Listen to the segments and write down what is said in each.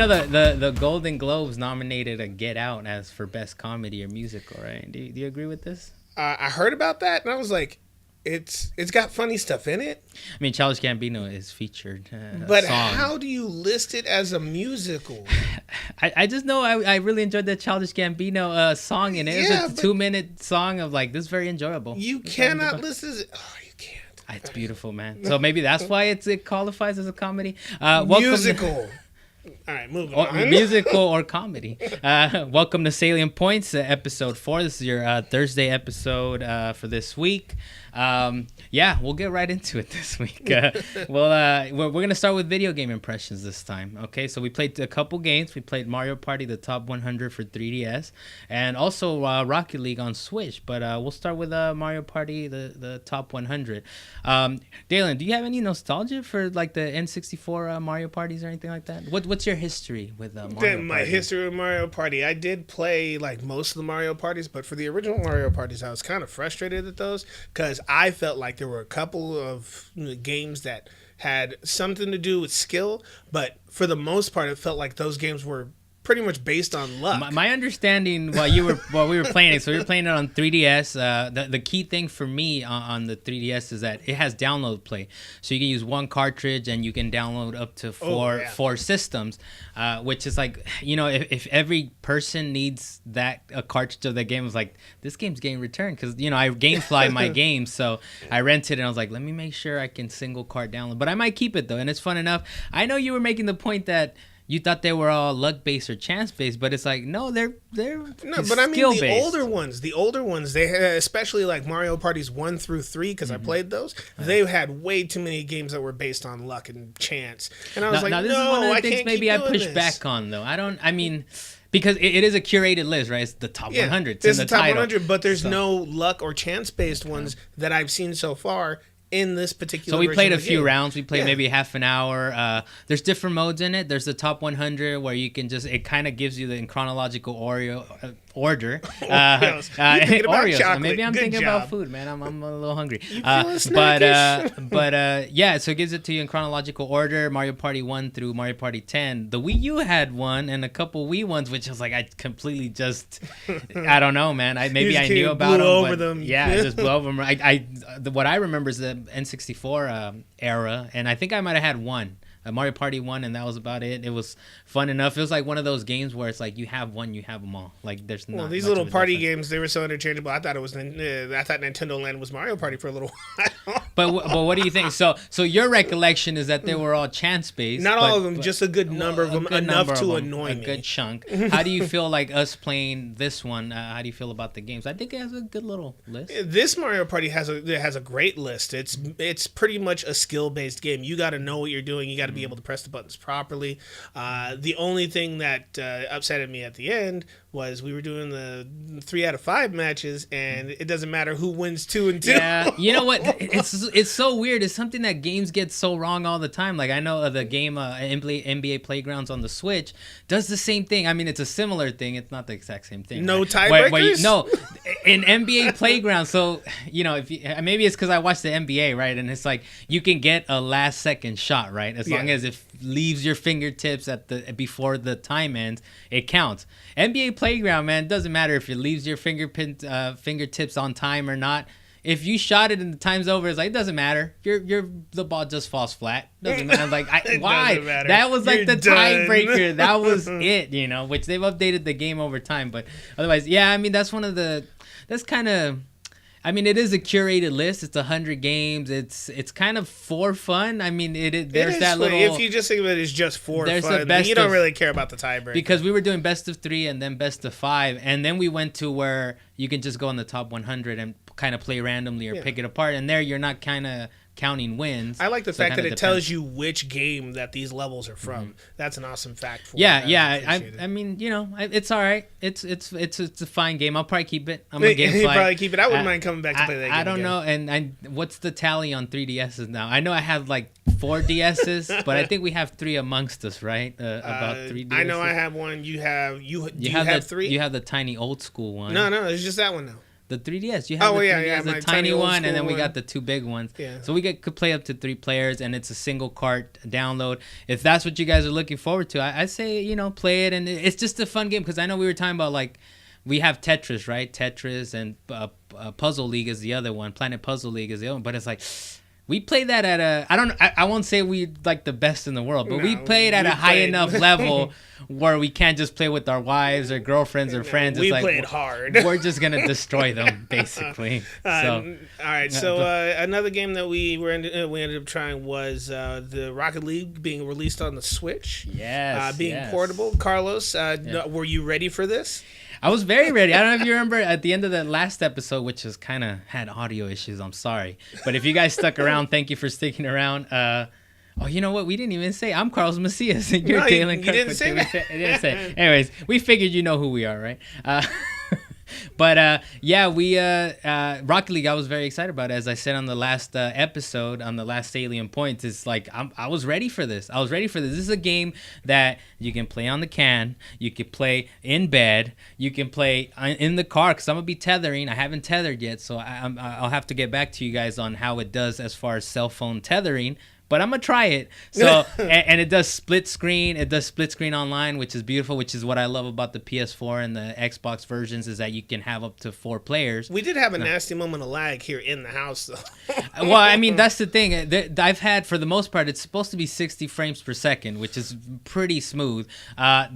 the Golden Globes nominated a Get Out as for best comedy or musical, right? Do you agree with this? I heard about that and I was like, it's got funny stuff in it. I mean, Childish Gambino is featured. But song. How do you list it as a musical? I just know I really enjoyed that Childish Gambino song in it. Yeah, it's a 2-minute song of like, this is very enjoyable. You cannot list it. Oh, you can't. It's beautiful, man. So maybe that's why it qualifies as a comedy. Musical. All right, moving on. Musical or comedy. Welcome to Salient Points, episode 4. This is your Thursday episode for this week. We'll get right into it this week. We're going to start with video game impressions this time. Okay, so we played a couple games. We played Mario Party, the top 100 for 3DS, and also Rocket League on Switch. But we'll start with Mario Party, the top 100. Dalan, do you have any nostalgia for like the N64 Mario Parties or anything like that? What's your history with Mario Party? My history with Mario Party, I did play like most of the Mario Parties, but for the original Mario Parties, I was kind of frustrated at those because I felt like there were a couple of games that had something to do with skill, but for the most part, it felt like those games were pretty much based on luck. My understanding while we were playing it, so we were playing it on 3DS. The key thing for me on the 3DS is that it has download play, so you can use one cartridge and you can download up to four systems, which is like, if every person needs a cartridge of that game, was like, this game's getting returned because I GameFly my games, so I rented it and I was like, let me make sure I can single cart download, but I might keep it though, and it's fun enough. I know you were making the point that you thought they were all luck-based or chance-based, but it's like, no, they're but I mean the older ones, they had, especially like Mario Parties 1 through 3, because I played those, they had way too many games that were based on luck and chance. And I was like, this is one of the things maybe I push back on, though. Because it is a curated list, right? It's the top 100. It's the top 100, but there's no luck or chance-based ones that I've seen so far in this particular. So we played a few rounds. We played maybe half an hour. There's different modes in it. There's the top 100 where you can it kind of gives you the in chronological order. Oreos. Maybe I'm thinking about food, man. I'm a little hungry. But so it gives it to you in chronological order. Mario Party 1 through Mario Party 10. The Wii U had one and a couple Wii ones, which was like I completely just I don't know, man. I knew about them. Yeah, I just blew over them. What I remember is the N64 era, and I think I might have had one. Mario Party 1, and that was about it. It was fun enough. It was like one of those games where it's like you have one, you have them all. Like there's not. Well, these little party games, they were so interchangeable. I thought Nintendo Land was Mario Party for a little while. But what do you think? So your recollection is that they were all chance based. Not all of them, just a good number of them, enough to annoy me. A good chunk. How do you feel like us playing this one? How do you feel about the games? I think it has a good little list. This Mario Party has a great list. It's pretty much a skill based game. You got to know what you're doing. You got to be able to press the buttons properly. The only thing that upset me at the end was we were doing the 3 out of 5 matches, and it doesn't matter who wins 2 and 2. Yeah, you know what? It's so weird. It's something that games get so wrong all the time. Like I know the game NBA Playgrounds on the Switch does the same thing. I mean, it's a similar thing. It's not the exact same thing. No tiebreakers? No, in NBA Playground. So maybe it's because I watched the NBA, right? And it's like you can get a last second shot, right? As long as it leaves your fingertips before the time ends, it counts. NBA Playground, man, it doesn't matter if it leaves your fingertips on time or not. If you shot it and the time's over, it's like it doesn't matter. The ball just falls flat. Doesn't matter. Like why? That was like the tiebreaker. That was it. Which they've updated the game over time. But otherwise, yeah. I mean, that's one of the. That's kind of. I mean, it is a curated list. It's 100 games. It's kind of for fun. I mean, there's that little. If you just think of it as just for fun, then you don't really care about the tiebreaker. Because we were doing best of 3 and then best of 5, and then we went to where you can just go in the top 100 and kind of play randomly or pick it apart. And there, you're not kind of counting wins. I like the fact that it tells you which game that these levels are from. Mm-hmm. That's an awesome fact for I mean, it's all right. It's a fine game. I'll probably keep it. I'm a GameFly. You probably keep it. I wouldn't mind coming back to play that game. I don't know. And what's the tally on 3DSs now? I know I have like 4 DSs, but I think we have 3 amongst us, right? About 3 DSs. I know I have one. You have 3. You have the tiny old school one. No, it's just that one now. The 3DS. You have the 3DS, the tiny one, and then we got the two big ones. Yeah. So we could play up to 3 players, and it's a single cart download. If that's what you guys are looking forward to, I say, play it. And it's just a fun game because I know we were talking about, like, we have Tetris, right? Tetris, and Puzzle League is the other one. Planet Puzzle League is the other one. But it's like... We played that at I won't say we like the best in the world, but we played at a high enough level where we can't just play with our wives or girlfriends or friends. We played hard. We're just going to destroy them, basically. All right. So another game that we ended up trying was the Rocket League being released on the Switch. Yes. Being portable. Carlos, were you ready for this? I was very ready. I don't know if you remember at the end of the last episode, which was kind of had audio issues. I'm sorry. But if you guys stuck around, thank you for sticking around. You know what? We didn't even say I'm Carlos Macias and you're Dalan. You didn't say that. I didn't say. Anyways, we figured you know who we are, right? But we Rocket League. I was very excited about it. As I said on the last episode, on the last Salient Points, it's like I was ready for this. This is a game that you can play on the can. You can play in bed. You can play in the car. Because I'm gonna be tethering. I haven't tethered yet, so I'll have to get back to you guys on how it does as far as cell phone tethering. But I'm going to try it. So, and it does split screen. It does split screen online, which is beautiful, which is what I love about the PS4 and the Xbox versions is that you can have up to 4 players. We did have a nasty moment of lag here in the house, though. Well, I mean, that's the thing. I've had, for the most part, it's supposed to be 60 frames per second, which is pretty smooth. I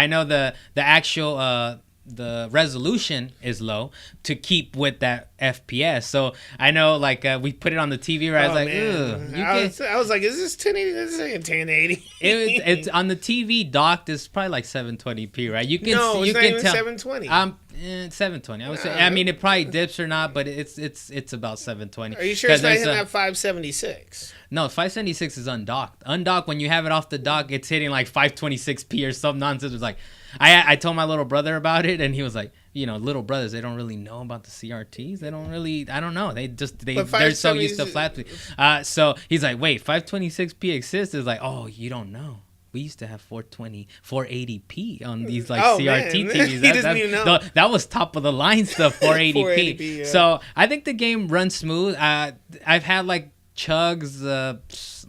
know the actual... the resolution is low to keep with that FPS. So I know, like, we put it on the TV, right? I was like, ugh. I was like, is this 1080? This is 1080. It's on the TV docked. It's probably like 720p, right? You can it's not even tell 720. 720. I would say. I mean, it probably dips or not, but it's about 720. Are you sure it's not hitting that 576? No, 576 is undocked. Undocked, when you have it off the dock, it's hitting like 526p or some nonsense. It's like, I told my little brother about it, and he was like, little brothers, they don't really know about the CRTs. They don't really, I don't know. They're so used to flat. So he's like, wait, 526p exists? It's like, oh, you don't know. We used to have 480p on these CRT TVs. He doesn't even know. That was top of the line stuff, 480p. Yeah. So I think the game runs smooth. I've had like chugs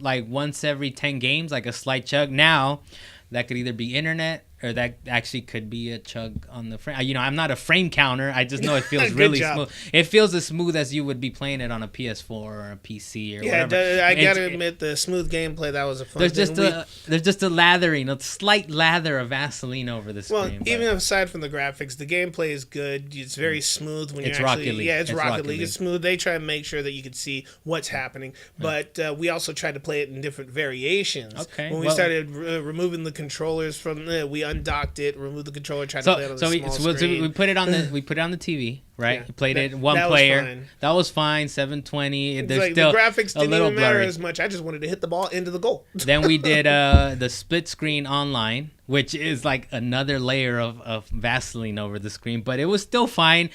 like once every 10 games, like a slight chug. Now that could either be internet or that actually could be a chug on the frame. I'm not a frame counter. I just know it feels really smooth. It feels as smooth as you would be playing it on a PS4 or a PC or whatever. I gotta admit, the smooth gameplay, that was a fun thing. There's just a lathering, a slight lather of Vaseline over the screen. Well, even aside from the graphics, the gameplay is good. It's very smooth when it's you're Rocket League. Yeah, it's Rocket League. It's smooth. They try to make sure that you can see what's happening. But we also tried to play it in different variations. Okay. When we started removing the controllers from we undocked it, removed the controller, tried to play it on the small screen. So we put it on the TV, right? Yeah. You played it one player. That was fine. 720. There's like still the graphics a didn't little even matter blurry. as much. I just wanted to hit the ball into the goal. Then we did the split screen online, which is like another layer of Vaseline over the screen, but it was still fine.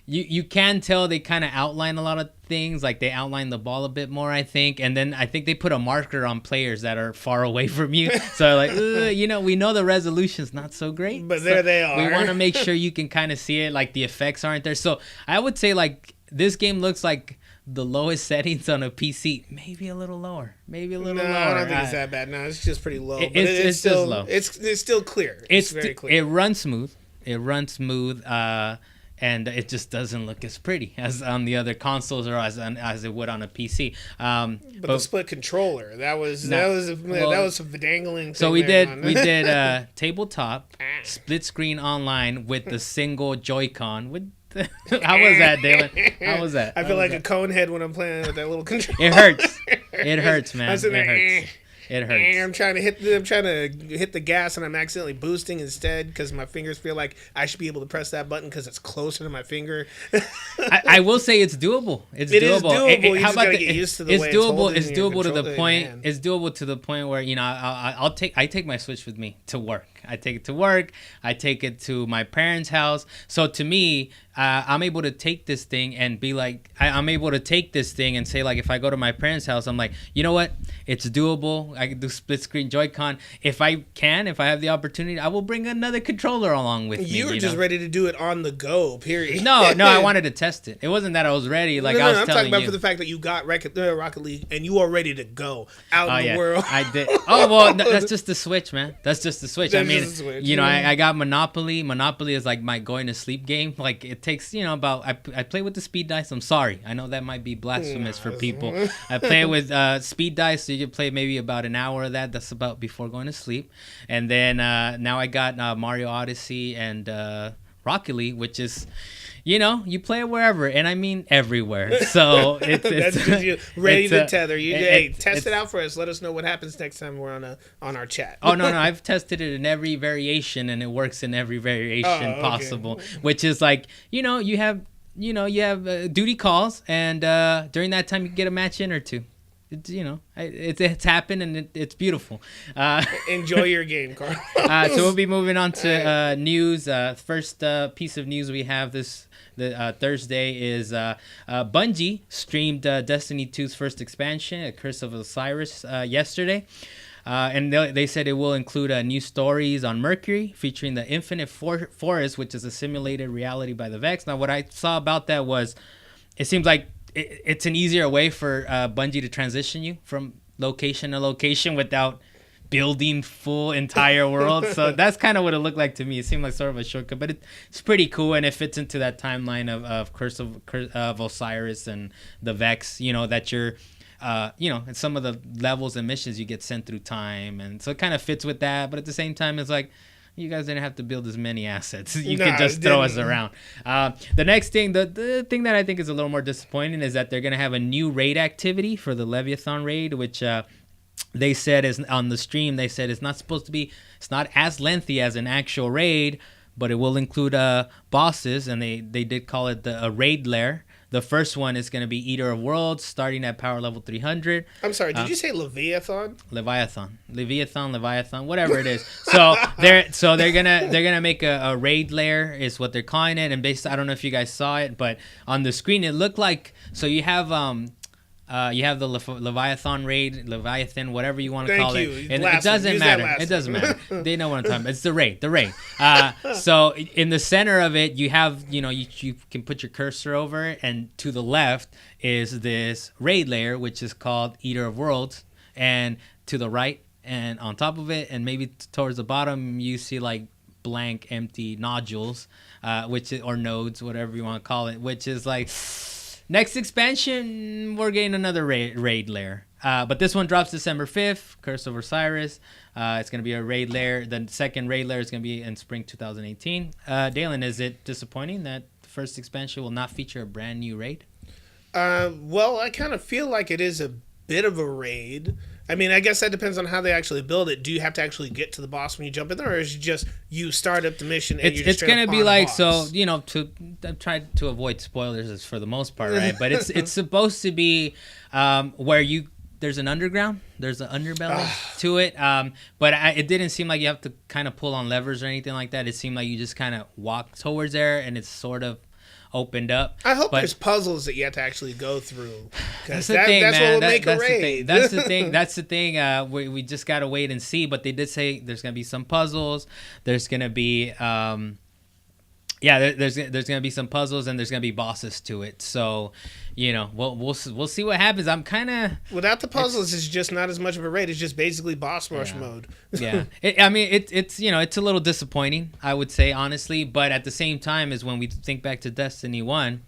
You can tell they kind of outline a lot of things, like they outline the ball a bit more, I think, and then I think they put a marker on players that are far away from you. So like, we know the resolution's not so great, but there they are. We want to make sure you can kind of see it, like the effects aren't there. So I would say like this game looks like the lowest settings on a PC, maybe a little lower, lower. I don't think it's that bad. No, it's just pretty low. It's still low. It's still clear. It's very clear. It runs smooth. And it just doesn't look as pretty as on the other consoles or as it would on a PC. But the split controller, that was a dangling. So we did tabletop, split screen online with the single Joy-Con. How was that, Dalan? How was that? I feel like a cone head when I'm playing with that little controller. It hurts. It hurts, man. It hurts. It hurts. I'm trying to hit the gas and I'm accidentally boosting instead because my fingers feel like I should be able to press that button because it's closer to my finger. I will say it's doable. It is doable. How about get used to the way it's doable to the point. It's doable to the point where I take my Switch with me to work. I take it to work. I take it to my parents' house. So to me, I'm able to take this thing and be like, I'm able to take this thing and say, like, if I go to my parents' house, I'm like, you know what? It's doable. I can do split screen Joy-Con. If I have the opportunity, I will bring another controller along with me. You were just ready to do it on the go, period. No, I wanted to test it. It wasn't that I was ready. Like, I was I'm telling talking about you. for the fact that you got Rocket League and you are ready to go out in the world. I did. Oh, well, that's just the Switch, man. That's just the Switch. That's I mean, just the Switch. you know, I got Monopoly. Monopoly is like my going to sleep game. Like, it takes, you know, about, I play with the speed dice. I'm sorry. I know that might be blasphemous for people. I play with speed dice, so you can play maybe about an hour of that. That's about before going to sleep. And then now I got Mario Odyssey and Rocket League, which is, you know, you play it wherever, and I mean everywhere. So it's that's because you're ready to tether. Test it out for us. Let us know what happens next time we're on our chat. Oh no, I've tested it in every variation, and it works in every variation possible. Which is like, you have duty calls, and during that time you can get a match in or two. It's happened, and it's beautiful. Enjoy your game, Carl. So we'll be moving on to news. First piece of news we have the Thursday is Bungie streamed Destiny 2's first expansion, Curse of Osiris, yesterday. And they said it will include new stories on Mercury featuring the Infinite Forest, which is a simulated reality by the Vex. Now, what I saw about that was it seems like it's an easier way for Bungie to transition you from location to location without building full entire world. So that's kind of what it looked like to me. It seemed like sort of a shortcut, but it's pretty cool, and it fits into that timeline of Curse of Osiris and the Vex. You know that you're, and some of the levels and missions you get sent through time, and so it kind of fits with that. But at the same time, it's like, you guys didn't have to build as many assets. You could just throw us around. The next thing, the thing that I think is a little more disappointing is that they're going to have a new raid activity for the Leviathan raid, which they said is on the stream. They said it's not as lengthy as an actual raid, but it will include bosses, and they did call it a raid lair. The first one is going to be Eater of Worlds, starting at power level 300. I'm sorry, did you say Leviathan? Leviathan, whatever it is. So they're gonna make a raid lair is what they're calling it. And I don't know if you guys saw it, but on the screen it looked like, so you have the Leviathan raid, Leviathan, whatever you want to call it. And it doesn't matter. It doesn't matter. They know what I'm talking about. It's the raid. So in the center of it, you have, you can put your cursor over it, and to the left is this raid layer, which is called Eater of Worlds. And to the right and on top of it, and maybe towards the bottom, you see like blank, empty nodules, or nodes, whatever you want to call it, which is like, next expansion, we're getting another raid lair. But this one drops December 5th, Curse of Osiris. It's going to be a raid lair. The second raid lair is going to be in spring 2018. Dalan, is it disappointing that the first expansion will not feature a brand new raid? Well, I kind of feel like it is a bit of a raid. I mean, I guess that depends on how they actually build it. Do you have to actually get to the boss when you jump in there, or is it just you start up the mission and you're just it's going to be like, so, I've tried to avoid spoilers for the most part, right? But it's supposed to be where there's an underground, there's an underbelly to it. But it didn't seem like you have to kind of pull on levers or anything like that. It seemed like you just kind of walk towards there, and it's sort of opened up. I hope there's puzzles that you have to actually go through. That's the thing, man. What will make a raid. That's the thing. We just gotta wait and see. But they did say there's gonna be some puzzles. There's gonna be there's gonna be some puzzles, and there's gonna be bosses to it. So, we'll see what happens. I'm kind of, without the puzzles, it's just not as much of a raid. It's just basically boss rush mode. Yeah, it's a little disappointing, I would say, honestly. But at the same time, is when we think back to Destiny 1.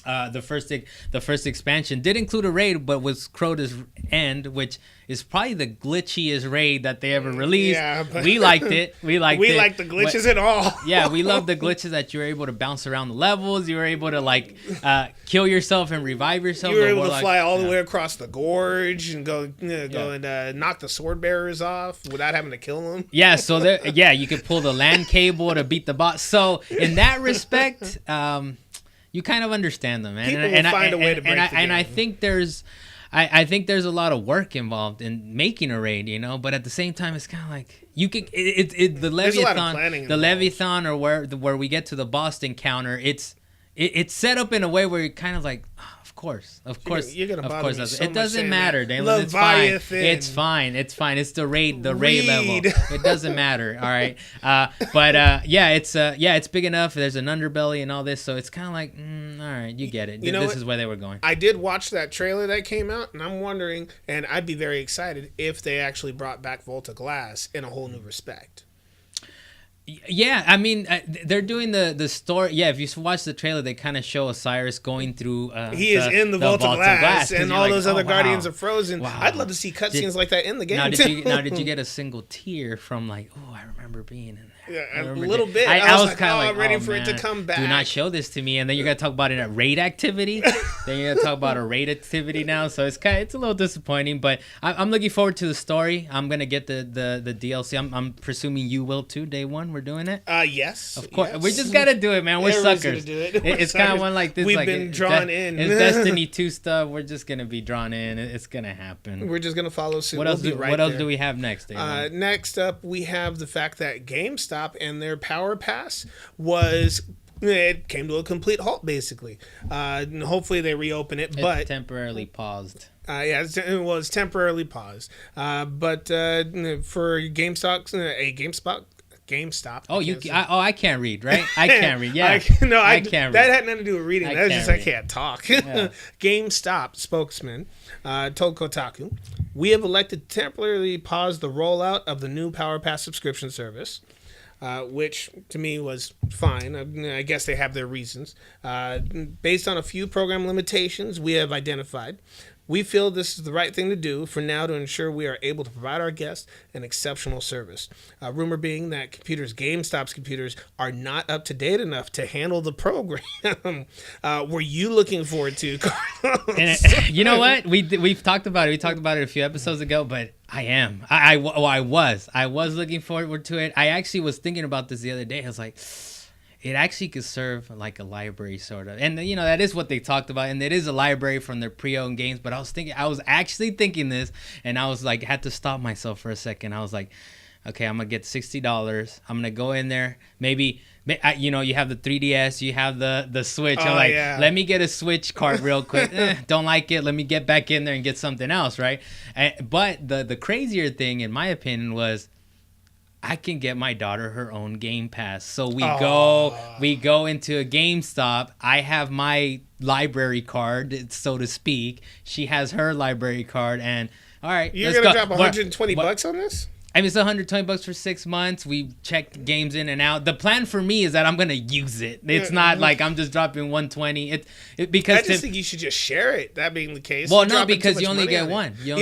The first expansion did include a raid, but was Crota's End, which is probably the glitchiest raid that they ever released. Yeah, but we liked it. We liked the glitches and all. Yeah, we loved the glitches that you were able to bounce around the levels. You were able to kill yourself and revive yourself. You were able to fly all the way across the gorge and go and knock the sword bearers off without having to kill them. Yeah, so you could pull the land cable to beat the boss. So in that respect, you kind of understand them, man. People will find a way to break the game. And I think there's, I think there's a lot of work involved in making a raid, you know, but at the same time, it's kind of like you can the Leviathan or where we get to the boss encounter. It's set up in a way where you're kind of like, oh, of course, you're gonna bother me so it doesn't matter, Dalan. It's fine. It's the raid level. It doesn't matter. All right, it's big enough. There's an underbelly and all this, so it's kind of like, all right, you get it. This is where they were going. I did watch that trailer that came out, and I'm wondering, and I'd be very excited if they actually brought back Volta Glass in a whole new respect. Yeah, I mean, they're doing the story. Yeah, if you watch the trailer, they kind of show Osiris going through. He is in the Volta Glass, and all those other Guardians are frozen. Wow. I'd love to see cutscenes like that in the game. Did you get a single tear from like, oh, I remember being in there? Yeah, a little bit. I was like, I'm ready for it to come back. Do not show this to me. And then you're gonna talk about it at raid activity. Then you're gonna talk about a raid activity now. So it's a little disappointing, but I'm looking forward to the story. I'm gonna get the DLC. I'm presuming you will too. Day one, we're doing it. Yes, of course. Yes. We just gotta do it, man. We're suckers. Do it. It's kind of one like this. We've been drawn in. It's Destiny 2 stuff. We're just gonna be drawn in. It's gonna happen. We're just gonna follow suit. What else do we have next? Next up, we have the fact that GameStop and their PowerPass it came to a complete halt, basically. Hopefully they reopen it, but temporarily paused. It was temporarily paused. But for GameStop. I can't read, right? I can't read. Yeah, I can't read. That had nothing to do with reading. That was just I can't talk. Yeah. GameStop spokesman told Kotaku, "We have elected to temporarily pause the rollout of the new PowerPass subscription service." Which to me was fine. I guess they have their reasons. Based on a few program limitations we have identified, we feel this is the right thing to do for now to ensure we are able to provide our guests an exceptional service. Rumor being that GameStop's computers are not up to date enough to handle the program. Were you looking forward to, Carlos? And you know what? We've talked about it. We talked about it a few episodes ago, but I am. I was looking forward to it. I actually was thinking about this the other day. I was like, it actually could serve like a library sort of. And, that is what they talked about. And it is a library from their pre-owned games. But I was actually thinking this, and I was like, had to stop myself for a second. I was like, okay, I'm going to get $60. I'm going to go in there. Maybe, you have the 3DS, you have the Switch. I'm like, let me get a Switch cart real quick. Don't like it. Let me get back in there and get something else, right? But the crazier thing, in my opinion, was I can get my daughter her own Game Pass. So we go into a GameStop. I have my library card, so to speak. She has her library card, and all right, you're gonna drop $120 on this? I mean, it's $120 for 6 months. We checked games in and out. The plan for me is that I'm gonna use it. It's not like I'm just dropping $120. Because I just think you should just share it. That being the case. Well, no, because you only get one. You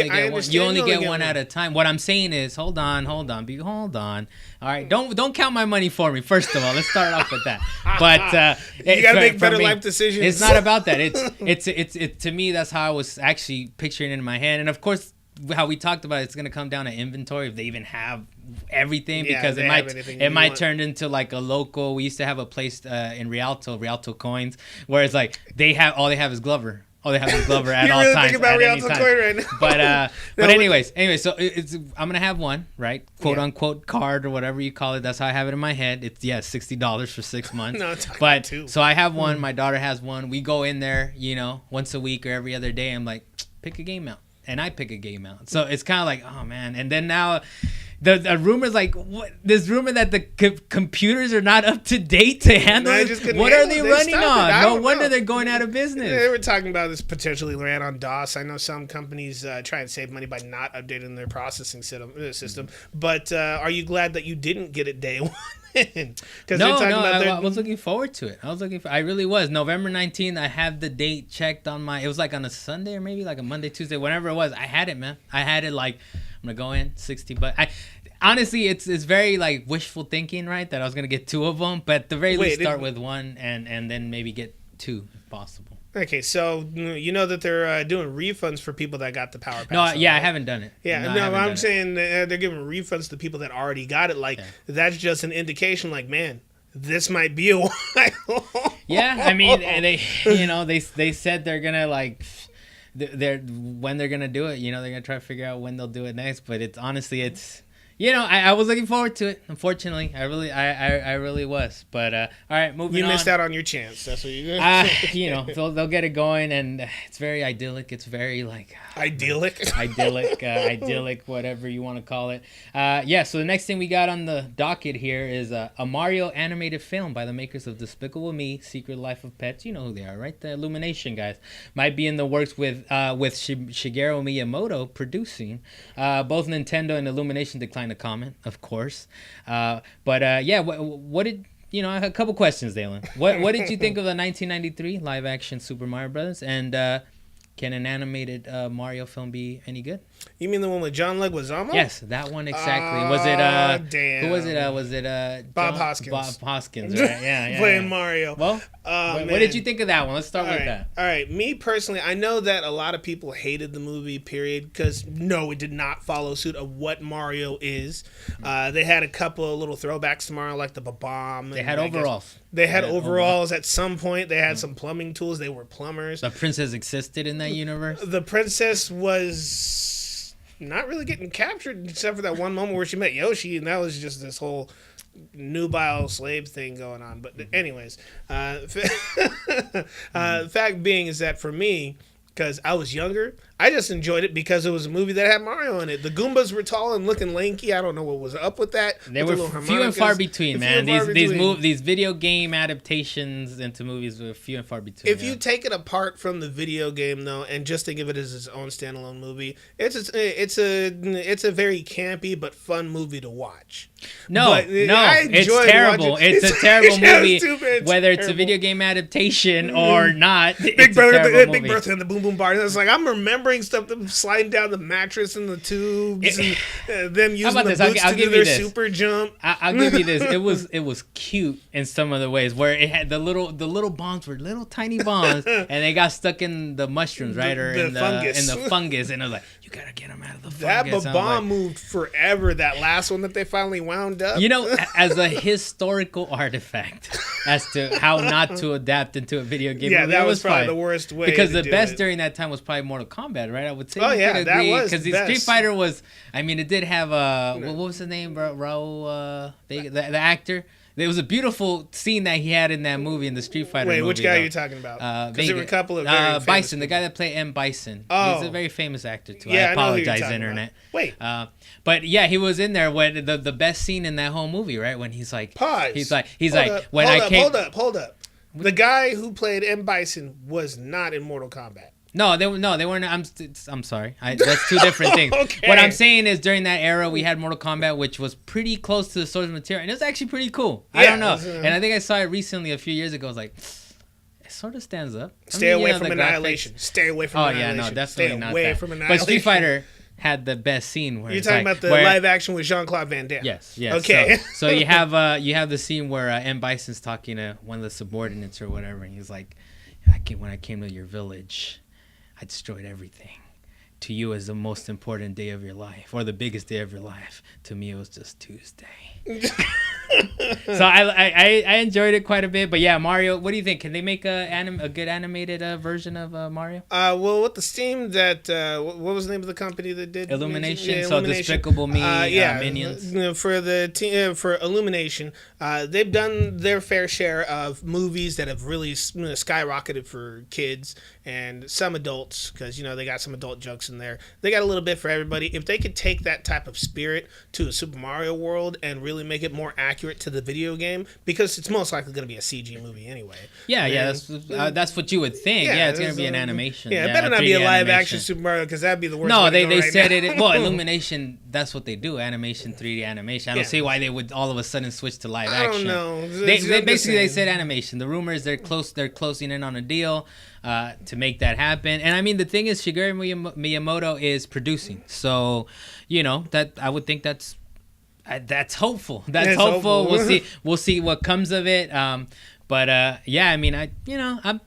only get one at a time. What I'm saying is, hold on. Hold on. All right, don't count my money for me. First of all, let's start off with that. But you gotta make better life decisions. It's not about that. It's to me, that's how I was actually picturing it in my head. And of course, how we talked about it's going to come down to inventory if they even have everything, because it might turn into like a local. We used to have a place in Rialto Coins, where it's like they have is Glover. All they have is Glover at all times. You're really thinking about Rialto Coin right now. But anyways, so I'm gonna have one, right, quote unquote card or whatever you call it. That's how I have it in my head. It's $60 for 6 months. No, it's but two. So I have one. My daughter has one. We go in there, once a week or every other day. I'm like, pick a game out. And I pick a game out. So it's kind of like, oh, man. And then now the rumor's like, what? This rumor that the computers are not up to date to handle it. What are they running on? No wonder they're going out of business. They were talking about this potentially ran on DOS. I know some companies try and save money by not updating their processing system. But are you glad that you didn't get it day one? I was looking forward to it. I really was. November 19th, I have the date checked on it was like on a Sunday or maybe like a Monday, Tuesday, whatever it was. I had it, man. I had it like, I'm going to go in, $60. Honestly, it's very like wishful thinking, right? That I was going to get two of them, but at the very least start with one and then maybe get two if possible. Okay, so you know that they're doing refunds for people that got the PowerPass. No, I haven't done it. Yeah, I'm saying they're giving refunds to people that already got it. Like, that's just an indication, like, man, this might be a while. Yeah, I mean, they said they're gonna like they're when they're gonna do it. You know, they're gonna try to figure out when they'll do it next. But it's honestly, it's. You know, I was looking forward to it. Unfortunately, I really was. But all right, moving on. You missed out on your chance. That's what you. You know, they'll get it going, and it's very idyllic. It's very like idyllic, idyllic, whatever you want to call it. Yeah. So the next thing we got on the docket here is a Mario animated film by the makers of Despicable Me, Secret Life of Pets. You know who they are, right? The Illumination guys. Might be in the works with Shigeru Miyamoto producing. Both Nintendo and Illumination declined to comment, of course. But yeah, what did you know? A couple questions, Dalan. What did you think of the 1993 live action Super Mario Brothers? And can an animated Mario film be any good? You mean the one with John Leguizamo? Yes, that one exactly. Was it damn. Who was it? Was it Bob Hoskins? Bob Hoskins, right? Yeah. Playing Mario. Well, what did you think of that one? Let's start with that. All right. Me personally, I know that a lot of people hated the movie, period, because no, it did not follow suit of what Mario is. They had a couple of little throwbacks to Mario, like the bomb. They had overalls. They had overalls at some point. They had some plumbing tools. They were plumbers. The princess existed in that universe? The princess was not really getting captured except for that one moment where she met Yoshi, and that was just this whole nubile slave thing going on. But anyways, fact being is that for me, because I was younger, I just enjoyed it because it was a movie that had Mario in it. The Goombas were tall and looking lanky. I don't know what was up with that. They were few and far between, man. These video game adaptations into movies were few and far between. If you take it apart from the video game, though, and just think of it as its own standalone movie, it's a very campy but fun movie to watch. No, it's terrible. It's a terrible movie, whether it's a video game adaptation or not. Big Bertha and the Boom Boom Bar. It's like I'm remembering stuff, them sliding down the mattress and the tubes, and them using the boots to do their super jump. I'll give you this. It was cute in some of the ways where it had the little bombs were little tiny bombs, and they got stuck in the mushrooms, right, or in the fungus, and I was like, you gotta get them out of the fungus. That bomb moved forever. That last one that they finally wound up. You know, as a historical artifact, as to how not to adapt into a video game. Yeah, movie, that was probably fine. the worst way. Because the best during that time was probably Mortal Kombat, right? I would say. Oh yeah, that was because the Street Fighter was. I mean, it did have what was the name, bro? Raul Vega, the actor. There was a beautiful scene that he had in that movie, in the Street Fighter movie. Wait, which guy are you talking about? Because there were a couple of very Bison, the guy that played M. Bison. Oh. He's a very famous actor, too. Yeah, I apologize, I know Internet. About. Wait. But yeah, he was in there when the best scene in that whole movie, right? When he's like... Pause. He's like... Hold up. The guy who played M. Bison was not in Mortal Kombat. No, they weren't. I'm sorry. That's two different things. Okay. What I'm saying is during that era, we had Mortal Kombat, which was pretty close to the source material, and it was actually pretty cool. I don't know, and I think I saw it recently a few years ago. I was like, it sort of stands up. Stay away from Annihilation. Stay away from Annihilation. Oh yeah, no, definitely not. Stay away from Annihilation. But Street Fighter had the best scene where you're talking about the live action with Jean-Claude Van Damme. Yes. Okay. So you have the scene where M. Bison's talking to one of the subordinates or whatever, and he's like, when I came to your village, I destroyed everything. To you, is the most important day of your life, or the biggest day of your life. To me, it was just Tuesday. So I enjoyed it quite a bit. But yeah, Mario, what do you think? Can they make a good animated version of Mario? Well, with the Steam that what was the name of the company that did Illumination? Yeah, So Despicable Me, Minions. For Illumination, they've done their fair share of movies that have really skyrocketed for kids and some adults, because they got some adult jokes in there. They got a little bit for everybody. If they could take that type of spirit to a Super Mario world and really make it more accurate to the video game, because it's most likely going to be a CG movie anyway. Yeah, that's what you would think. Yeah, it's going to be an animation. Yeah, it better not be a live action Super Mario, because that'd be the worst. No, they said it. Well, Illumination, that's what they do. Animation, 3D animation. I don't see why they would all of a sudden switch to live action. I don't know. They said animation. The rumor is they're closing in on a deal to make that happen. And I mean, the thing is, Shigeru Miyamoto is producing, so that I would think that's hopeful. That's hopeful. We'll see what comes of it. But yeah, I mean, I'm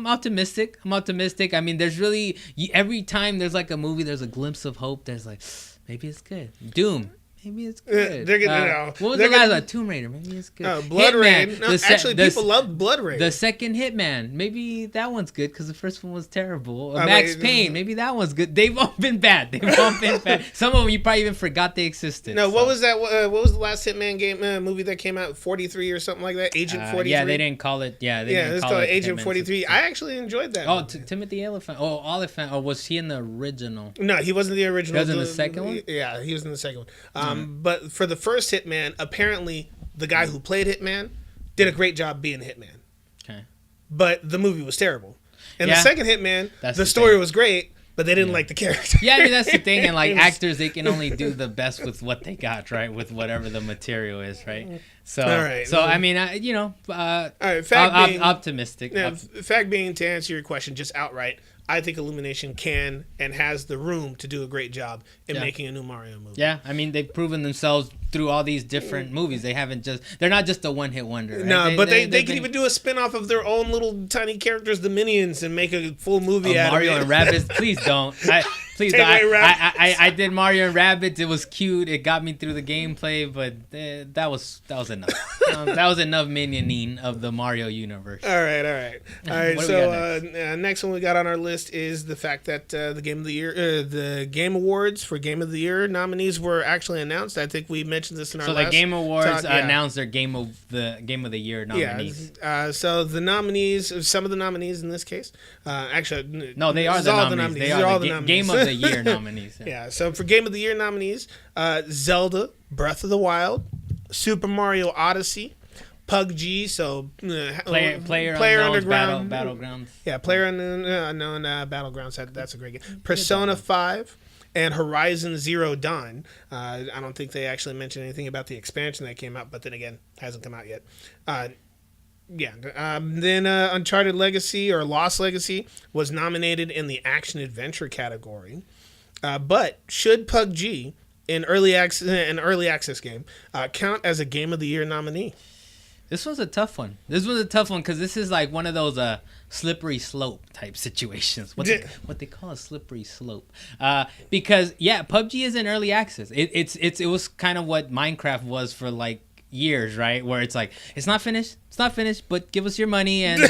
optimistic. I mean, there's really every time there's like a movie, there's a glimpse of hope. There's like, maybe it's good. Doom. maybe it's good. They're gonna, what was the last one? Tomb Raider. Maybe it's good. Blood Rain. No, actually, people love Blood Rain. The second Hitman. Maybe that one's good because the first one was terrible. Max Payne. Maybe that one's good. They've all been bad. Some of them you probably even forgot they existed. No, what was that? What was the last Hitman game movie that came out? 43 or something like that? Agent 43? Yeah, they didn't call it. Yeah, it's called Agent 43. I actually enjoyed that. Oh, Timothy Oliphant. Oh, Oliphant. Or was he in the original? No, he wasn't the original. He was in the second one? Yeah, he was in the second one. But for the first Hitman, apparently the guy who played Hitman did a great job being Hitman. Okay. But the movie was terrible. And the second Hitman, the story was great, but they didn't like the character. Yeah, I mean, that's the thing. And like actors, they can only do the best with what they got, right? With whatever the material is, right? So, all right. So I mean, all right. Optimistic. Now, fact being, to answer your question just outright, I think Illumination can and has the room to do a great job in making a new Mario movie. Yeah, I mean, they've proven themselves through all these different movies. They're not just a one-hit wonder. Right? No, they can even do a spin-off of their own little tiny characters, the Minions, and make a full movie out Mario of it. and Rabbids. Please don't. Please don't. I did Mario and Rabbids. It was cute. It got me through the gameplay, but that was enough. That was enough minioning of the Mario universe. All right. So next one we got on our list is the fact that the Game of the Year, the Game Awards for Game of the Year nominees were actually announced. I think we mentioned this in our last So the Game Awards announced their Game of the Year nominees. Yeah. So the nominees, some of the nominees in this case, actually, no, they are the nominees. They are the Game of the Year nominees. Yeah. So for Game of the Year nominees, Zelda, Breath of the Wild, Super Mario Odyssey, PUBG, so player Underground Battlegrounds. Yeah, Player Unknown Battlegrounds. That's a great game. Persona 5 and Horizon Zero Dawn. I don't think they actually mentioned anything about the expansion that came out, but then again, hasn't come out yet. Then Uncharted Legacy or Lost Legacy was nominated in the action adventure category. But should PUBG, an early access game, count as a Game of the Year nominee? This was a tough one. Because this is like one of those slippery slope type situations. What they call a slippery slope. Because PUBG is in early access. It was kind of what Minecraft was for like years, right? Where it's like it's not finished, but give us your money, and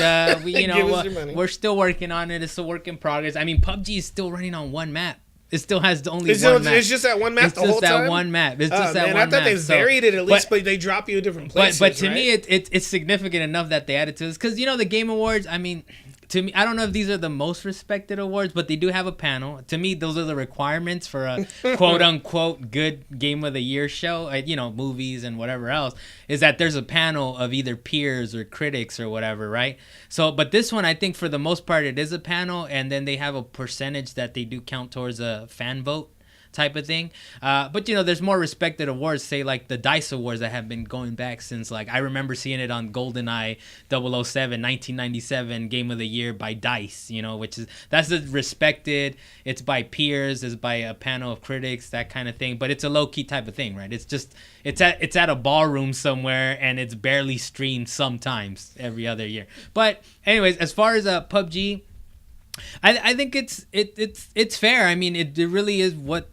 we're still working on it. It's a work in progress. I mean, PUBG is still running on one map. It still has one map. It's just that one map the whole time? It's just that one map. It's just that one map. I thought they varied it at least, but they drop you different places, But to me, it's significant enough that they added to this. Because, the Game Awards, I mean, to me, I don't know if these are the most respected awards, but they do have a panel. To me, those are the requirements for a quote-unquote good Game of the Year show, movies and whatever else, is that there's a panel of either peers or critics or whatever, right? So, but this one, I think for the most part, it is a panel, and then they have a percentage that they do count towards a fan vote type of thing. But there's more respected awards, say like the DICE Awards that have been going back since, like, I remember seeing it on GoldenEye 007 1997 Game of the Year by DICE, that's a respected, it's by peers, it's by a panel of critics, that kind of thing. But it's a low-key type of thing, right? It's at a ballroom somewhere, and it's barely streamed sometimes every other year. But anyways, as far as PUBG, I think it's fair. I mean, it really is what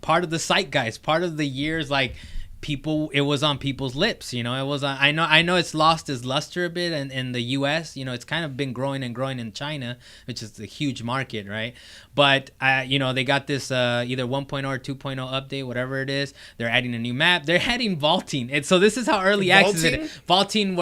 part of the zeitgeist, part of the years, like it was on people's lips, it was on, I know it's lost its luster a bit in the US, it's kind of been growing in China, which is a huge market, right? But they got this either 1.0 or 2.0 update, whatever it is. They're adding a new map. They're adding vaulting, and so this is how early access it is. Vaulting,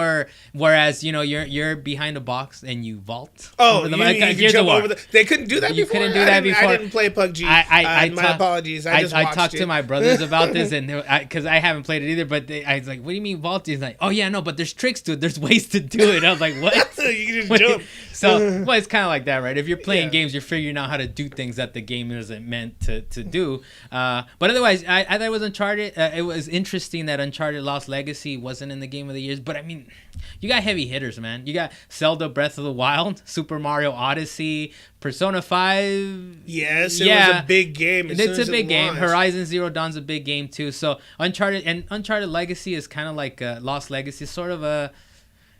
whereas you're behind a box and you vault. Oh, you jump over they couldn't do that before. You couldn't do that before. I didn't play PUBG. My apologies. I talked to my brothers about this, and because I haven't played it either, but I was like, "What do you mean vaulting?" He's like, "Oh yeah, no, but there's tricks to it. There's ways to do it." I was like, "What?" You can just jump. So, well, it's kind of like that, right? If you're playing games, you're figuring out how to do things that the game isn't meant to do. But otherwise, I thought it was Uncharted. It was interesting that Uncharted Lost Legacy wasn't in the Game of the Years. But I mean, you got heavy hitters, man. You got Zelda Breath of the Wild, Super Mario Odyssey, Persona 5. Yes, it was a big game. It's a big game. Horizon Zero Dawn's a big game too. So Uncharted Legacy is kind of like Lost Legacy, sort of a...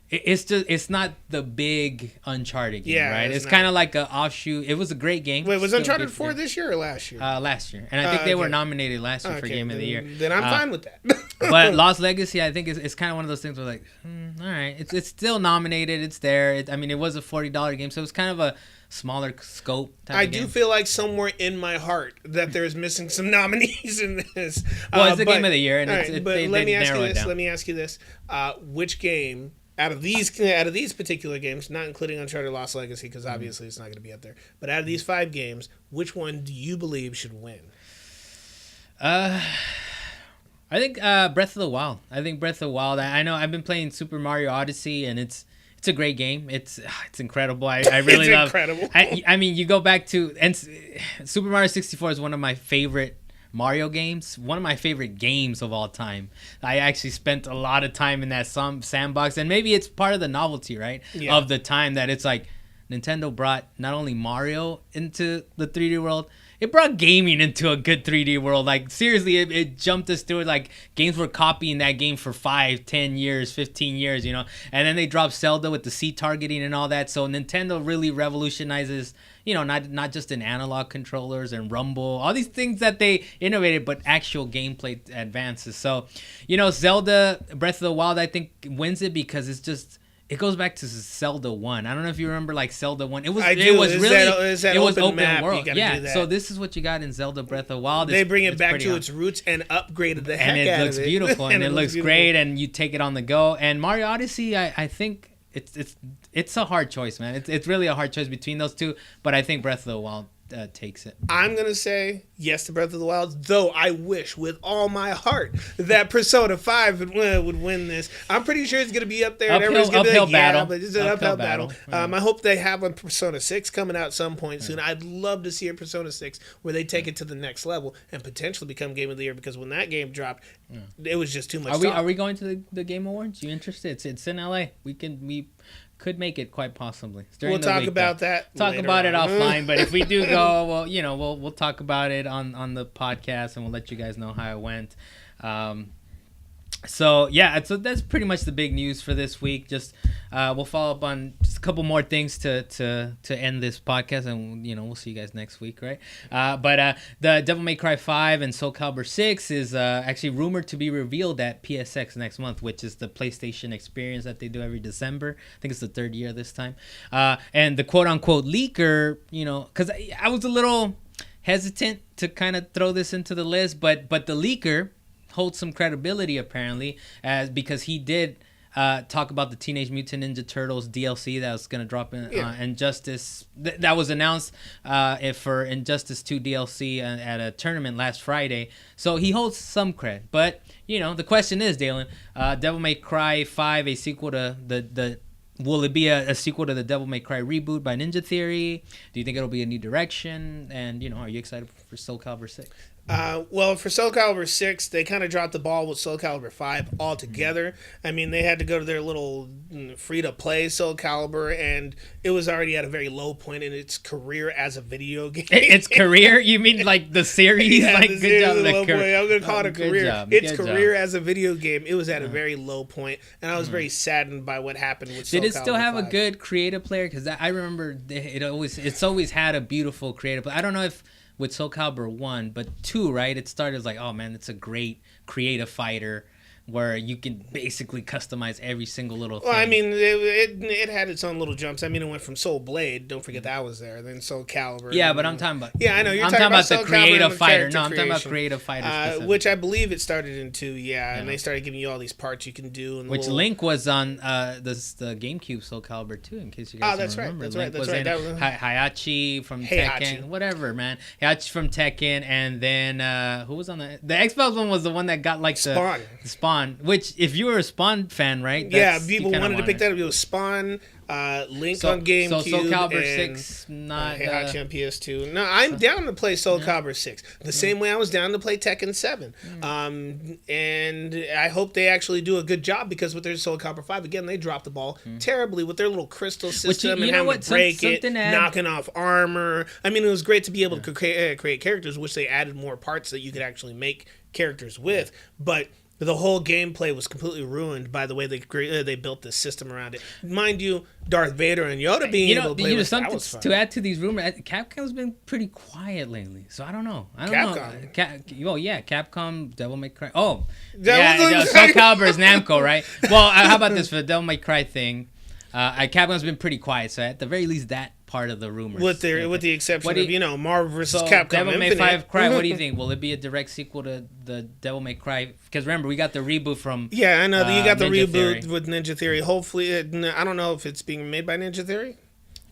it's not the big Uncharted game, right? It's kind of like an offshoot. It was a great game. Wait, was Uncharted 4 this year or last year? Last year, and I think they were nominated last year for Game of the Year. Then I'm fine with that. But Lost Legacy, I think it's kind of one of those things where like, all right, it's still nominated. It's there. It was a $40 game, so it was kind of a smaller scope. I do feel like somewhere in my heart that there's missing some nominees in this. Well, it's the Game of the Year, and let me ask you this: which game out of these particular games, not including Uncharted Lost Legacy, because obviously it's not going to be up there, but out of these 5 games, which one do you believe should win? I think Breath of the Wild. I know I've been playing Super Mario Odyssey, and it's a great game. It's incredible. I really love. Incredible. I mean, you go back to Super Mario 64 is one of my favorite Mario games. One of my favorite games of all time. I actually spent a lot of time in that sandbox, and maybe it's part of the novelty, right? Yeah. Of the time that it's like Nintendo brought not only Mario into the 3D world. It brought gaming into a good 3D world. Like, seriously, it jumped us through it. Like, games were copying that game for 5, 10 years, 15 years, And then they dropped Zelda with the C targeting and all that. So Nintendo really revolutionizes, not just in analog controllers and rumble, all these things that they innovated, but actual gameplay advances. So, Zelda Breath of the Wild, I think, wins it because it's just... It goes back to Zelda 1. I don't know if you remember Zelda 1. It was open world. Yeah. So this is what you got in Zelda Breath of the Wild. They bring it back to its roots and upgraded the heck out of it. And it looks beautiful and it looks great, and you take it on the go. And Mario Odyssey, I think it's a hard choice, man. It's really a hard choice between those two, but I think Breath of the Wild takes it. I'm going to say yes to Breath of the Wild, though I wish with all my heart that Persona 5 would win this. I'm pretty sure it's going to be up there. Everyone's going to be like, yeah, but it's an uphill battle. I hope they have a Persona 6 coming out some point soon. I'd love to see a Persona 6 where they take it to the next level and potentially become Game of the Year, because when that game dropped, it was just too much Are we going to the Game Awards? You interested? It's in LA. We could make it quite possibly. We'll talk about that. Talk about it offline. But if we do go, well, we'll talk about it on the podcast, and we'll let you guys know how it went. So that's pretty much the big news for this week. Just we'll follow up on just a couple more things to end this podcast, and we'll see you guys next week, right? But the Devil May Cry 5 and Soul Calibur 6 is actually rumored to be revealed at PSX next month, which is the PlayStation experience that they do every December. I think it's the 3rd year this time. And the quote-unquote leaker, because I was a little hesitant to kind of throw this into the list, but the leaker holds some credibility apparently, because he did talk about the Teenage Mutant Ninja Turtles DLC that was going to drop in Injustice. That was announced for Injustice 2 DLC at a tournament last Friday. So he holds some cred. But, the question is, Dalan, Devil May Cry 5, a sequel to will it be a sequel to the Devil May Cry reboot by Ninja Theory? Do you think it'll be a new direction? And, are you excited for Soul Calibur 6? Well, for Soul Calibur 6, they kind of dropped the ball with Soul Calibur 5 altogether. I mean, they had to go to their little free-to-play Soul Calibur, and it was already at a very low point in its career as a video game. Its career? You mean like the series? Yeah, like, the good job. I'm going to call it a career. Job. Its career as a video game, it was at a very low point, and I was very saddened by what happened with Soul Calibur 5. Did it still have a good creative player? Because I remember it's always had a beautiful creative player. I don't know if with Soul Calibur 1, but 2, right? It started as like, oh man, it's a great creative fighter where you can basically customize every single little thing. Well, I mean, it had its own little jumps. I mean, it went from Soul Blade, don't forget that was there, then Soul Calibur. Yeah, but I'm talking about... Yeah, I know, you're talking about the creative fighter. No, I'm talking about creative fighter which I believe it started in 2, and they started giving you all these parts you can do. And which Link was on the GameCube Soul Calibur 2, in case you guys don't remember. That's Link right. was in Hayachi from Tekken. Whatever, man. Hayachi from Tekken, and then who was on the Xbox one was the one that got like Spawn. The Spawn, which if you were a Spawn fan, right? Yeah, people wanted to pick that up. It was Spawn, Link on GameCube, so Soul Calibur 6, not Heihachi on PS2. No, I'm down to play Soul Calibur 6 the same way I was down to play Tekken 7. And I hope they actually do a good job, because with their Soul Calibur 5, again, they dropped the ball terribly with their little crystal system and having to break it, knocking off armor. I mean, it was great to be able to create characters, which they added more parts that you could actually make characters with, but the whole gameplay was completely ruined by the way they built this system around it. Mind you, Darth Vader and Yoda being able to play with that was fun. To add to these rumors, Capcom's been pretty quiet lately, so I don't know. Capcom, Devil May Cry. Oh, Soul Calibur is Namco, right? Well, how about this for the Devil May Cry thing? Capcom's been pretty quiet, so at the very least, that part of the rumors. With the exception of, Marvel versus Capcom Devil May Infinite. 5 Cry, what do you think? Will it be a direct sequel to the Devil May Cry? Because remember, we got the reboot from Yeah, I know. You got the Ninja reboot Theory. with Ninja Theory. Hopefully, I don't know if it's being made by Ninja Theory.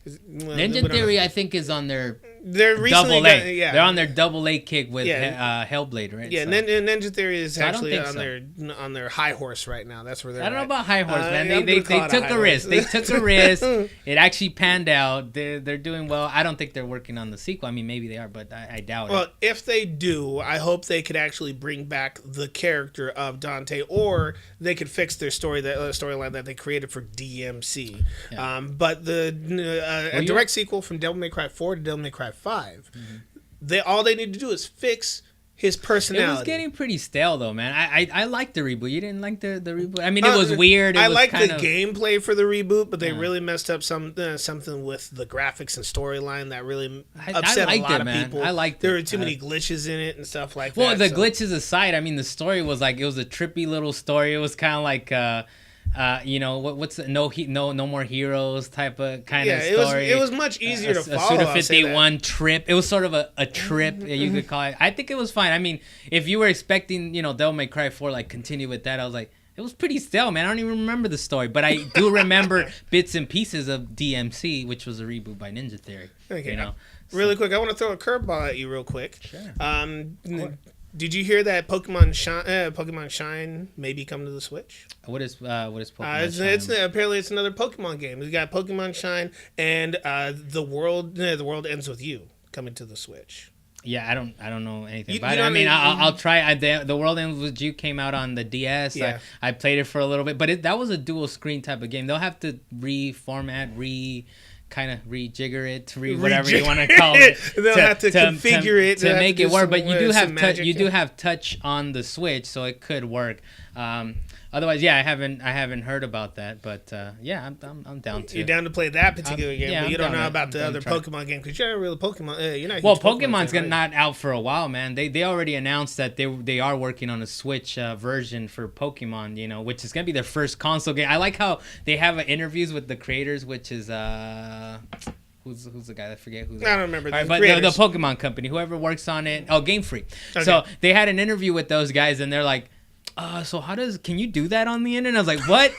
Ninja Theory, I think, is on their They're recently double A. They're on their double A kick with Hellblade, right? Yeah, so. Ninja Theory is actually on their high horse right now. That's where they're. I don't know about high horse, man. They took a risk. They took a risk. It actually panned out. They're doing well. I don't think they're working on the sequel. I mean, maybe they are, but I doubt it. Well, if they do, I hope they could actually bring back the character of Dante, or they could fix their storyline that they created for DMC. Yeah. But a direct sequel from Devil May Cry 4 to Devil May Cry 5. Mm-hmm. All they need to do is fix his personality. It was getting pretty stale, though, man. I liked the reboot. You didn't like the reboot? I mean, it was weird. I liked the gameplay for the reboot, but they really messed up something with the graphics and storyline that really upset a lot of people. I liked it. There were too many glitches in it and stuff like that. Well, the glitches aside, I mean, the story was like, it was a trippy little story. It was kind of like... what's no more heroes type of story. It was much easier to follow. A Suda 51 trip. It was sort of a trip, you could call it. I think it was fine. I mean, if you were expecting, Devil May Cry 4 like continue with that, I was like, it was pretty stale, man. I don't even remember the story, but I do remember bits and pieces of DMC, which was a reboot by Ninja Theory. Okay. Really quick, I want to throw a curveball at you real quick. Sure. Did you hear that Pokemon Shine may be coming to the Switch? What is Pokemon Shine? Apparently it's another Pokemon game. We got Pokemon Shine and the world Ends with You coming to the Switch. Yeah, I don't know anything about it. I mean, I'll try. The World Ends with You came out on the DS. Yeah. I played it for a little bit, but that was a dual screen type of game. They'll have to reformat, kind of rejigger it, whatever you want to call it. They'll have to configure it to make it work. But you do have touch on the Switch, so it could work. Otherwise, I haven't heard about that. But I'm down to. You're down to play that particular game, but you don't know about the other Pokemon game because you're not really Pokemon. You're not. Well, Pokemon's not out for a while, man. They already announced that they are working on a Switch version for Pokemon. Which is gonna be their first console game. I like how they have interviews with the creators, which is Who's the guy? I forget who's. I don't remember. But the Pokemon company, whoever works on it. Oh, Game Freak. Okay. So they had an interview with those guys, and they're like, so can you do that on the internet? I was like, what?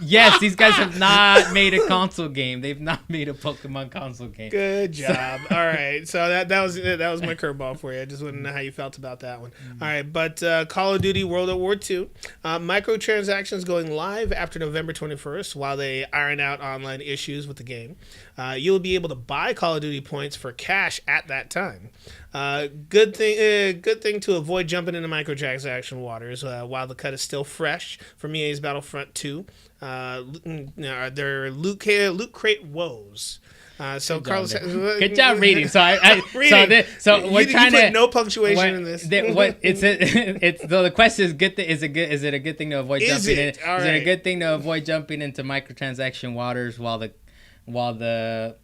Yes, these guys have not made a console game. They've not made a Pokemon console game. Good job. All right. So that was my curveball for you. I just want to know how you felt about that one. Mm-hmm. All right. But Call of Duty World at War II. Microtransactions going live after November 21st while they iron out online issues with the game. You'll be able to buy Call of Duty points for cash at that time. Good thing to avoid jumping into microtransaction waters while the cut is still fresh from EA's Battlefront 2. There are loot crate woes. So Carlos, good job reading. So reading. So we're trying to put no punctuation in this. The question is good. Is it a good thing to avoid jumping in? Is it a good thing to avoid jumping into microtransaction waters while the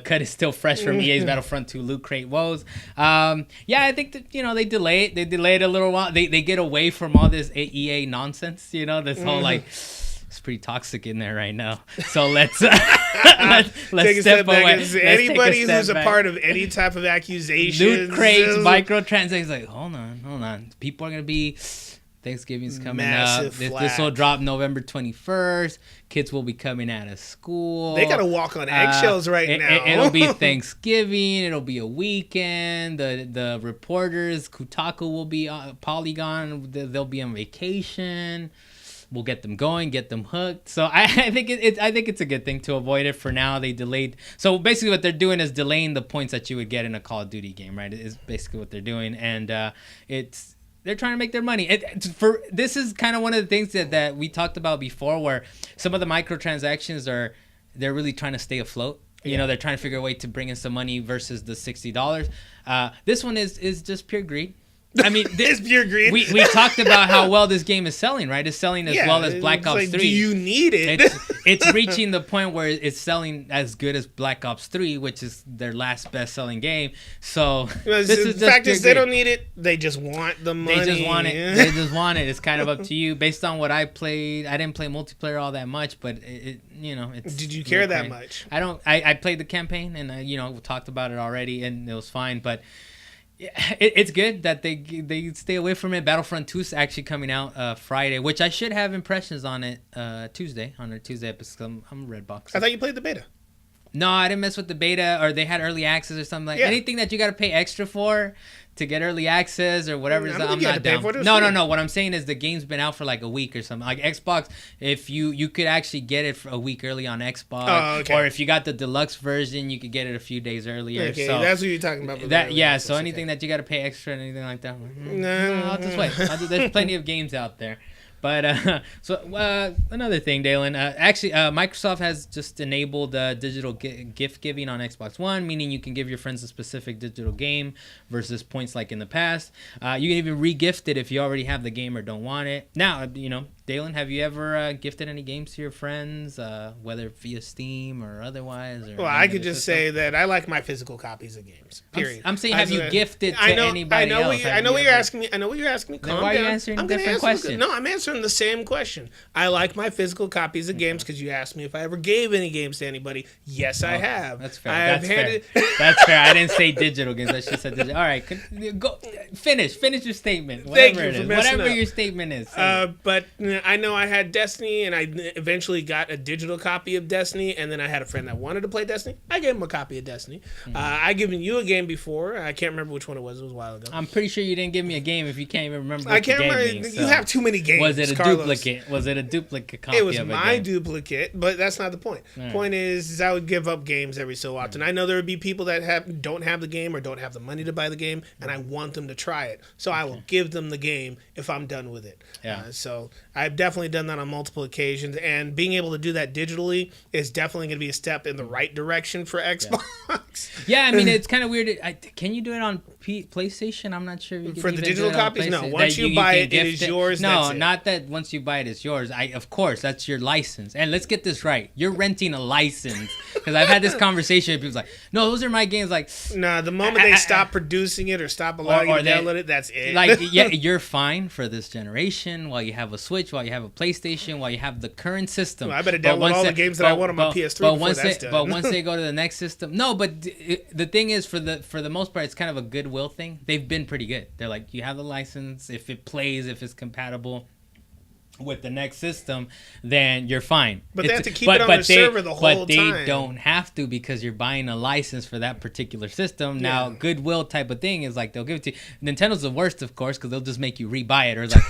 cut is still fresh from EA's Battlefront 2 loot crate woes? I think that they delay it. They delay it a little while. They get away from all this EA nonsense. This whole it's pretty toxic in there right now. So let's take step away. Anybody who's a part of any type of accusation, loot crates, microtransactions, like hold on. People are gonna be. Thanksgiving's coming up. This will drop November 21st. Kids will be coming out of school. They gotta walk on eggshells now. It'll be Thanksgiving. It'll be a weekend. The reporters, Kotaku will be Polygon. They'll be on vacation. We'll get them going, get them hooked. So I think it's a good thing to avoid it for now. They delayed. So basically, what they're doing is delaying the points that you would get in a Call of Duty game, right? Is basically what they're doing, and they're trying to make their money. This is kind of one of the things that we talked about before, where some of the microtransactions they're really trying to stay afloat. They're trying to figure a way to bring in some money versus the $60. This one is just pure greed. I mean, it's pure greed. We talked about how well this game is selling, right? It's selling as well as Black Ops 3. Do you need it? It's reaching the point where it's selling as good as Black Ops 3, which is their last best-selling game. So the fact is, they don't need it. They just want the money. They just want it. They just want it. It's kind of up to you. Based on what I played, I didn't play multiplayer all that much, but it's. Did you care that much? I don't. I played the campaign, and we talked about it already, and it was fine, but. It's good that they stay away from it. Battlefront 2 is actually coming out Friday, which I should have impressions on it Tuesday, on our Tuesday episode. I'm a Redbox. I thought you played the beta. No, I didn't mess with the beta, or they had early access or something like anything that you got to pay extra for to get early access or whatever. I'm not down. No. What I'm saying is the game's been out for like a week or something. Like Xbox, if you could actually get it for a week early on Xbox, or if you got the deluxe version, you could get it a few days earlier. Okay, so that's what you're talking about. So anything that you got to pay extra and anything like that, I'll just wait. There's plenty of games out there. But another thing, Dalan. Actually, Microsoft has just enabled digital gift giving on Xbox One, meaning you can give your friends a specific digital game versus points like in the past. You can even re-gift it if you already have the game or don't want it. Now, Dalan, have you ever gifted any games to your friends, whether via Steam or otherwise? Or I could just say that I like my physical copies of games. Period. I'm saying, have you gifted to anybody else? I know what you're asking me. Calm why down. Are you answering a different question? No, I'm answering the same question. I like my physical copies of games because you asked me if I ever gave any games to anybody. Yes, I have. That's fair. That's fair. I didn't say digital games. I should say digital. All right, go finish your statement. Whatever your statement is. But I know I had Destiny, and I eventually got a digital copy of Destiny, and then I had a friend that wanted to play Destiny. I gave him a copy of Destiny. I given you a game before. I can't remember which one it was. It was a while ago. I'm pretty sure you didn't give me a game if you can't even remember. I can't remember. You have too many games. Was it a duplicate? Was it a duplicate copy? It was my duplicate, but that's not the point. Right. Point is I would give up games every so often. I know there would be people that don't have the game or don't have the money to buy the game, and I want them to try it. So I will give them the game if I'm done with it. Yeah. So I've definitely done that on multiple occasions, and being able to do that digitally is definitely going to be a step in the right direction for Xbox. Yeah, I mean, it's kind of weird. Can you do it on PlayStation? I'm not sure. For the digital copies, no. Once you buy it, it is yours. No, not that once you buy it, it's yours. Of course, that's your license. And let's get this right. You're renting a license. Because I've had this conversation with people like, no, those are my games. Like, nah, the moment they stop producing it or stop allowing you to download it, that's it. Like, yeah, you're fine for this generation while you have a Switch, while you have a PlayStation, while you have the current system. Well, I better download all the games that I want on my PS3 before that's done. But once they go to the next system, no. But the thing is, for the most part, it's kind of a goodwill thing. They've been pretty good. They're like, you have the license. If it plays, if it's compatible with the next system, then you're fine. But they have to keep it on their server the whole time. But they don't have to, because you're buying a license for that particular system. Now, goodwill type of thing is like they'll give it to you. Nintendo's the worst, of course, because they'll just make you rebuy it. Or it's like,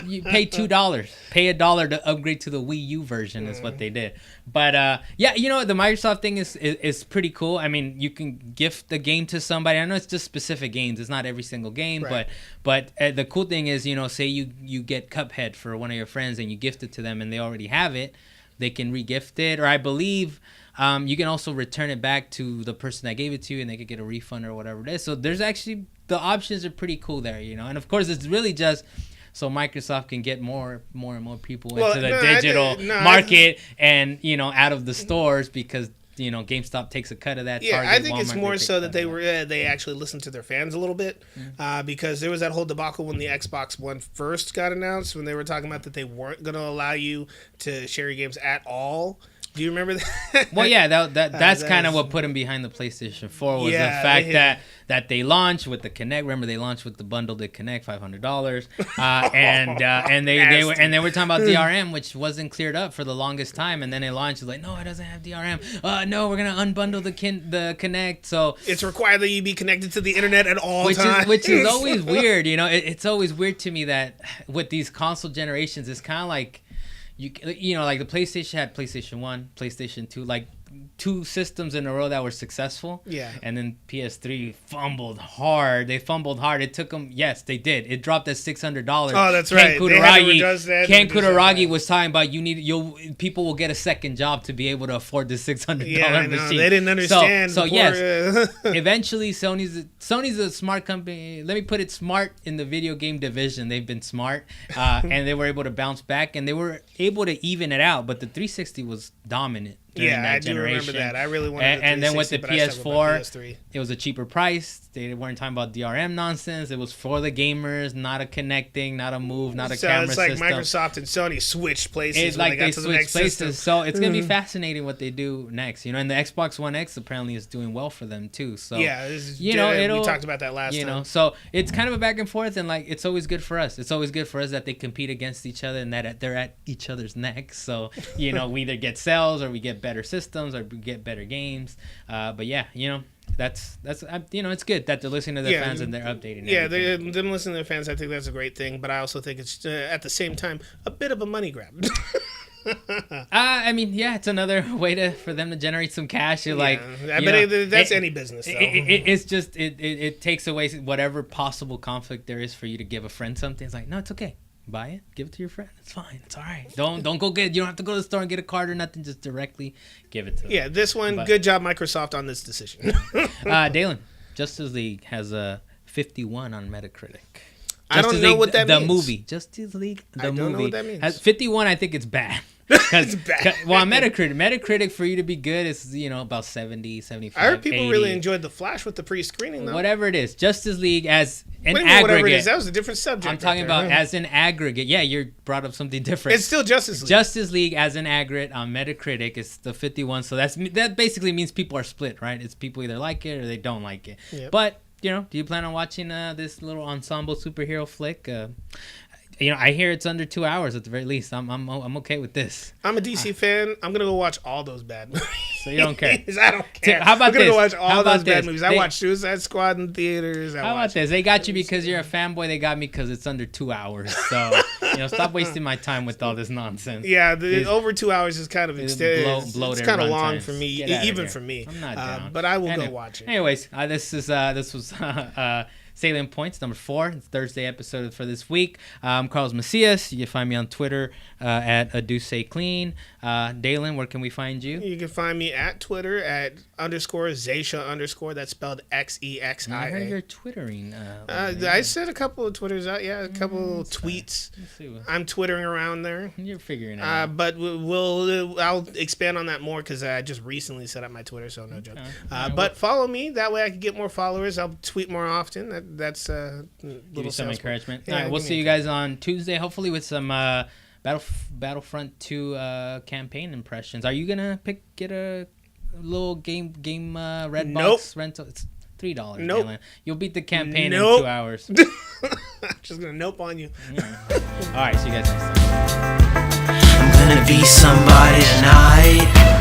you pay $2. Pay $1 to upgrade to the Wii U version is what they did. But yeah, the Microsoft thing is pretty cool. I mean, you can gift the game to somebody. I know it's just specific games. It's not every single game. Right. But the cool thing is, say you get Cuphead for one of your friends and you gift it to them and they already have it, they can re-gift it. Or I believe you can also return it back to the person that gave it to you and they could get a refund or whatever it is. So there's actually, the options are pretty cool there, And of course, it's really just so Microsoft can get more and more people into the digital market and, out of the stores, because GameStop takes a cut of that. Yeah, Target, I think Walmart, it's more so that they actually listened to their fans a little bit, because there was that whole debacle when the Xbox One first got announced, when they were talking about that they weren't going to allow you to share your games at all. Do you remember that? Well, yeah, that's kind of what put them behind the PlayStation 4 was the fact that they launched with the Kinect. Remember, they launched with the bundled Kinect, $500, and they were talking about DRM, which wasn't cleared up for the longest time, and then they launched. It's like, no, it doesn't have DRM. No, we're gonna unbundle the Kinect. So it's required that you be connected to the internet at all times, which is always weird. It's always weird to me that with these console generations, it's kind of like. Like the PlayStation had PlayStation 1, PlayStation 2. Like, two systems in a row that were successful. Yeah. And then PS3 fumbled hard. They fumbled hard. It took them. Yes, they did. It dropped at $600. Oh, that's right. Ken Kutaragi was talking about people will get a second job to be able to afford the $600 machine. They didn't understand. So yes, eventually Sony's a smart company. Let me put it smart in the video game division. They've been smart, and they were able to bounce back, and they were able to even it out. But the 360 was dominant. Yeah, I do remember that. I really wanted. And then with the PS4, it was a cheaper price. They weren't talking about DRM nonsense. It was for the gamers, not a connecting, not a move, not a camera system. So it's like Microsoft and Sony switched places. It's like they switched places. So it's gonna be fascinating what they do next. And the Xbox One X apparently is doing well for them too. So yeah, we talked about that last time. So it's kind of a back and forth, and like it's always good for us. It's always good for us that they compete against each other and that they're at each other's necks. So we either get sales or we get better systems or we get better games. But yeah, that's it's good that they're listening to their fans and they're updating. Yeah, them listening to their fans. I think that's a great thing. But I also think it's at the same time a bit of a money grab. It's another way for them to generate some cash. That's any business. Though. It's just it takes away whatever possible conflict there is for you to give a friend something. It's like, no, it's okay. Buy it, give it to your friend. It's fine. It's all right. Don't go get it. You don't have to go to the store and get a card or nothing. Just directly give it to them. Yeah, this one, good job, Microsoft, on this decision. Dalan, Justice League has a 51 on Metacritic. I don't know what that means. The movie. Justice League, the movie. I don't know what that means. Has 51, I think it's bad. It's bad. Well, on Metacritic for you to be good is about 70, 75, I heard people 80. really enjoyed The Flash with the pre-screening, though. Whatever it is. Justice League as an aggregate. Whatever it is, that was a different subject. I'm talking about as an aggregate. Yeah, you brought up something different. It's still Justice League. Justice League as an aggregate on Metacritic is the 51. So that basically means people are split, right? It's people either like it or they don't like it. Yep. But, do you plan on watching this little ensemble superhero flick? I hear it's under 2 hours at the very least. I'm okay with this. I'm a DC fan. I'm gonna go watch all those bad movies. So you don't care? I don't care. How about I'm gonna this? go watch all those bad movies. I watched Suicide Squad in theaters. How about this? They got you because you're a fanboy. They got me because it's under 2 hours. So stop wasting my time with all this nonsense. Yeah, over 2 hours is kind of extended. It's kind of long for me, even for me. I'm not down. But I will go watch it. Anyways, this was. Salient Points, number 4. It's Thursday episode for this week. I'm Carlos Macias. You can find me on Twitter at @AduceClean. Dalan, where can we find you? You can find me at Twitter at _Zaisha_. That's spelled XEXIA. I heard you're Twittering. I sent a couple of Twitters out. Yeah, a couple of tweets. I'm Twittering around there. You're figuring it out. But I'll expand on that more because I just recently set up my Twitter, so no joke. But follow me. That way I can get more followers. I'll tweet more often. That's a little give you some encouragement. Yeah, all right, we'll see you guys on Tuesday, hopefully with some Battlefront 2 campaign impressions. Are you gonna get a little game red box rental? It's $3. Nope. Dylan. You'll beat the campaign in 2 hours. Just gonna nope on you. Yeah. All right, see you guys next time. I'm gonna be somebody tonight.